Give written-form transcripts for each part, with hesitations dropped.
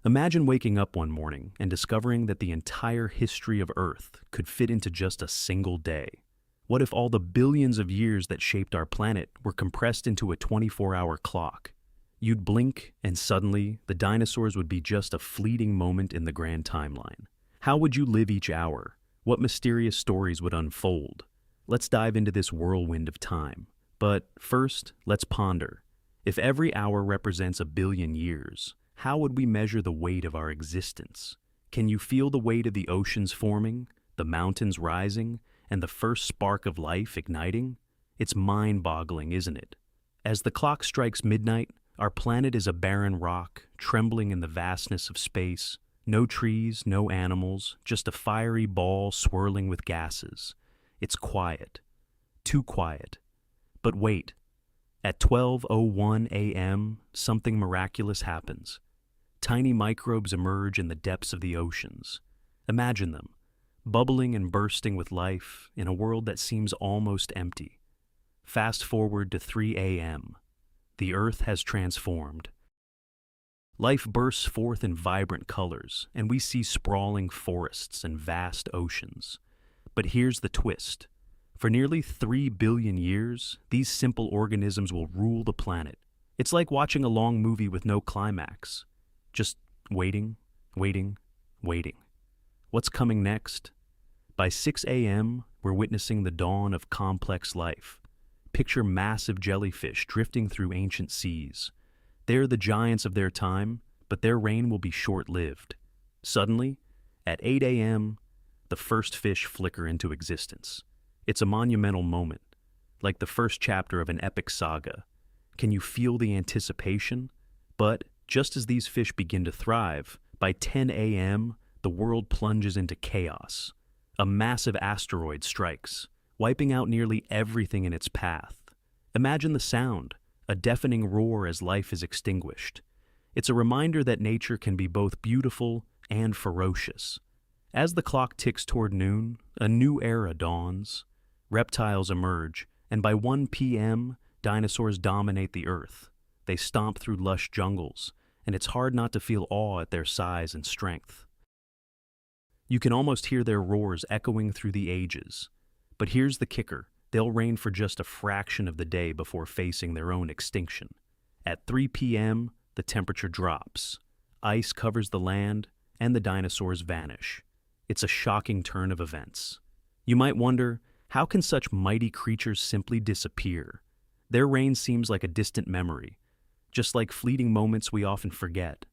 Imagine waking up one morning and discovering that the entire history of Earth could fit into just a single day. What if all the billions of years that shaped our planet were compressed into a 24-hour clock? You'd blink, and suddenly, the dinosaurs would be just a fleeting moment in the grand timeline. How would you live each hour? What mysterious stories would unfold? Let's dive into this whirlwind of time. But first, let's ponder. If every hour represents a billion years, how would we measure the weight of our existence? Can you feel the weight of the oceans forming, the mountains rising, and the first spark of life igniting? It's mind-boggling, isn't it? As the clock strikes midnight, our planet is a barren rock, trembling in the vastness of space. No trees, no animals, just a fiery ball swirling with gases. It's quiet. Too quiet. But wait. At 12:01 a.m., something miraculous happens. Tiny microbes emerge in the depths of the oceans. Imagine them, bubbling and bursting with life in a world that seems almost empty. Fast forward to 3 a.m. The Earth has transformed. Life bursts forth in vibrant colors, and we see sprawling forests and vast oceans. But here's the twist. For nearly 3 billion years, these simple organisms will rule the planet. It's like watching a long movie with no climax. Just waiting, waiting, waiting. What's coming next? By 6 a.m., we're witnessing the dawn of complex life. Picture massive jellyfish drifting through ancient seas. They're the giants of their time, but their reign will be short-lived. Suddenly, at 8 a.m., the first fish flicker into existence. It's a monumental moment, like the first chapter of an epic saga. Can you feel the anticipation? But just as these fish begin to thrive, by 10 a.m., the world plunges into chaos. A massive asteroid strikes, wiping out nearly everything in its path. Imagine the sound, a deafening roar as life is extinguished. It's a reminder that nature can be both beautiful and ferocious. As the clock ticks toward noon, a new era dawns. Reptiles emerge, and by 1 p.m., dinosaurs dominate the Earth. They stomp through lush jungles, and it's hard not to feel awe at their size and strength. You can almost hear their roars echoing through the ages. But here's the kicker. They'll reign for just a fraction of the day before facing their own extinction. At 3 p.m., the temperature drops. Ice covers the land, and the dinosaurs vanish. It's a shocking turn of events. You might wonder, how can such mighty creatures simply disappear? Their reign seems like a distant memory, just like fleeting moments we often forget.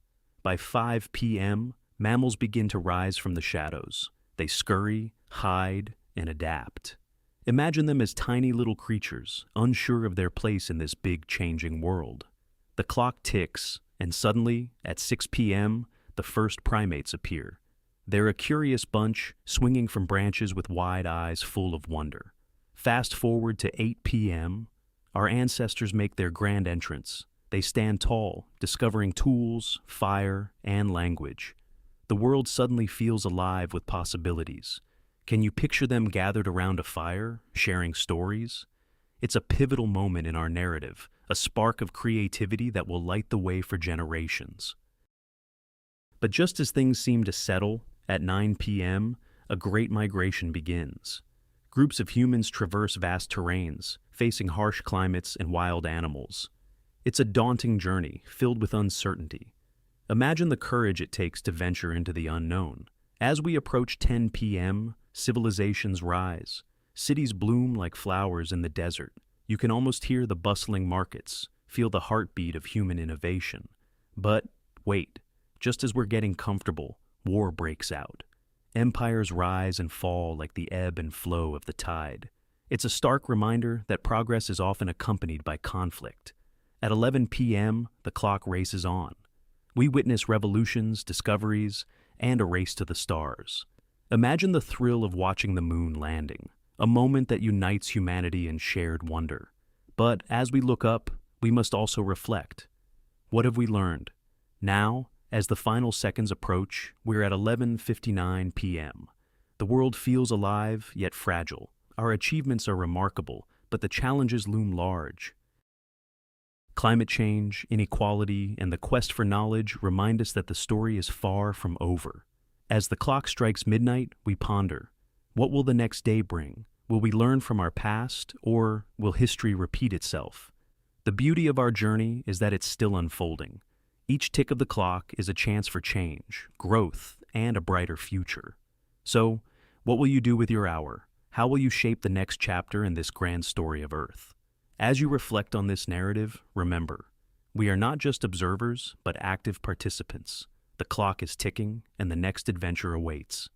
By 5 p.m., mammals begin to rise from the shadows. They scurry, hide, and adapt. Imagine them as tiny little creatures, unsure of their place in this big changing world. The clock ticks, and suddenly, at 6 p.m., the first primates appear. They're a curious bunch, swinging from branches with wide eyes full of wonder. Fast forward to 8 p.m., our ancestors make their grand entrance. They stand tall, discovering tools, fire, and language. The world suddenly feels alive with possibilities. Can you picture them gathered around a fire, sharing stories? It's a pivotal moment in our narrative, a spark of creativity that will light the way for generations. But just as things seem to settle, at 9 p.m., a great migration begins. Groups of humans traverse vast terrains, facing harsh climates and wild animals. It's a daunting journey, filled with uncertainty. Imagine the courage it takes to venture into the unknown. As we approach 10 p.m., civilizations rise. Cities bloom like flowers in the desert. You can almost hear the bustling markets, feel the heartbeat of human innovation. But wait, just as we're getting comfortable, war breaks out. Empires rise and fall like the ebb and flow of the tide. It's a stark reminder that progress is often accompanied by conflict. At 11 p.m., the clock races on. We witness revolutions, discoveries, and a race to the stars. Imagine the thrill of watching the moon landing, a moment that unites humanity in shared wonder. But as we look up, we must also reflect. What have we learned? Now, as the final seconds approach, we're at 11:59 p.m. The world feels alive, yet fragile. Our achievements are remarkable, but the challenges loom large. Climate change, inequality, and the quest for knowledge remind us that the story is far from over. As the clock strikes midnight, we ponder. What will the next day bring? Will we learn from our past, or will history repeat itself? The beauty of our journey is that it's still unfolding. Each tick of the clock is a chance for change, growth, and a brighter future. So, what will you do with your hour? How will you shape the next chapter in this grand story of Earth? As you reflect on this narrative, remember, we are not just observers, but active participants. The clock is ticking, and the next adventure awaits.